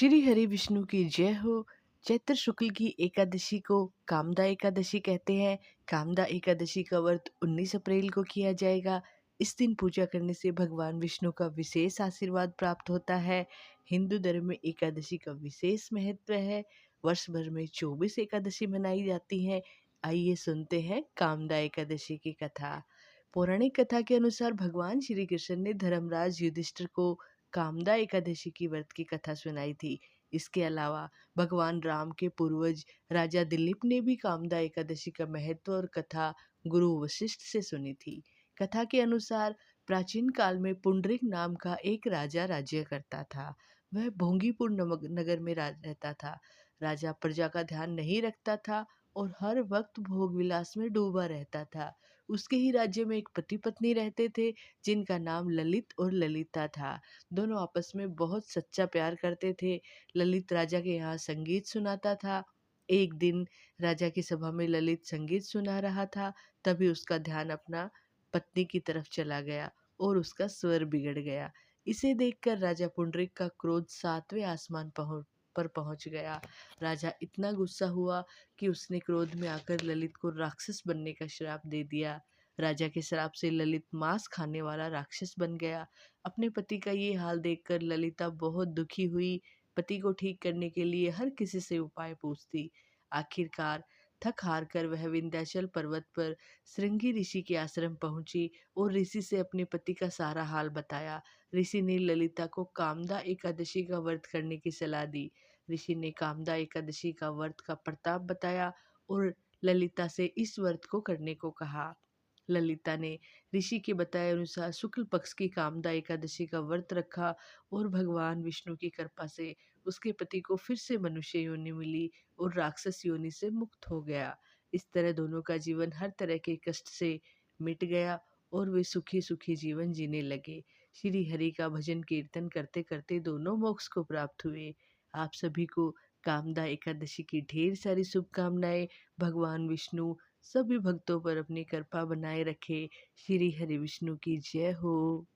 श्री हरि विष्णु की जय हो। चैत्र शुक्ल की एकादशी को कामदा एकादशी कहते हैं। कामदा एकादशी का व्रत 19 अप्रैल को किया जाएगा। इस दिन पूजा करने से भगवान विष्णु का विशेष आशीर्वाद प्राप्त होता है। हिंदू धर्म में एकादशी का विशेष महत्व है। वर्ष भर में 24 एकादशी मनाई जाती हैं। आइए सुनते हैं कामदा एकादशी की कथा। पौराणिक कथा के अनुसार भगवान श्री कृष्ण ने धर्मराज युधिष्ठिर को कामदा एकादशी की व्रत की कथा सुनाई थी। इसके अलावा भगवान राम के पूर्वज राजा दिलीप ने भी कामदा एकादशी का महत्व और कथा गुरु वशिष्ठ से सुनी थी। कथा के अनुसार प्राचीन काल में पुंडरीक नाम का एक राजा राज्य करता था। वह भोंगीपुर नगर में रहता था। राजा प्रजा का ध्यान नहीं रखता था और हर वक्त भोग विलास में डूबा रहता था। उसके ही राज्य में एक पति पत्नी रहते थे जिनका नाम ललित और ललिता था। दोनों आपस में बहुत सच्चा प्यार करते थे। ललित राजा के यहाँ संगीत सुनाता था। एक दिन राजा की सभा में ललित संगीत सुना रहा था। तभी उसका ध्यान अपना पत्नी की तरफ चला गया और उसका स्वर बिगड़ गया। इसे देखकर राजा पुंडरीक का क्रोध 7वें आसमान पर पहुंच गया। राजा इतना गुस्सा हुआ कि उसने क्रोध में आकर ललित को राक्षस बनने का श्राप दे दिया। राजा के श्राप से ललित मांस खाने वाला राक्षस बन गया। अपने पति का ये हाल देखकर ललिता बहुत दुखी हुई। पति को ठीक करने के लिए हर किसी से उपाय पूछती। आखिरकार थक हार कर वह विंध्याचल पर्वत पर श्रृंगी ऋषि के आश्रम पहुंची और ऋषि से अपने पति का सारा हाल बताया। ऋषि ने ललिता को कामदा एकादशी का व्रत करने की सलाह दी। ऋषि ने कामदा एकादशी का व्रत का प्रताप बताया और ललिता से इस व्रत को करने को कहा। ललिता ने ऋषि के बताए अनुसार शुक्ल पक्ष की कामदा एकादशी का व्रत रखा और भगवान विष्णु की कृपा से उसके पति को फिर से मनुष्य योनि मिली और राक्षस योनि से मुक्त हो गया। इस तरह दोनों का जीवन हर तरह के कष्ट से मिट गया और वे सुखी सुखी जीवन जीने लगे। श्री हरि का भजन कीर्तन करते करते दोनों मोक्ष को प्राप्त हुए। आप सभी को कामदा एकादशी की ढेर सारी शुभकामनाएं। भगवान विष्णु सभी भक्तों पर अपनी कृपा बनाए रखे। श्री हरि विष्णु की जय हो।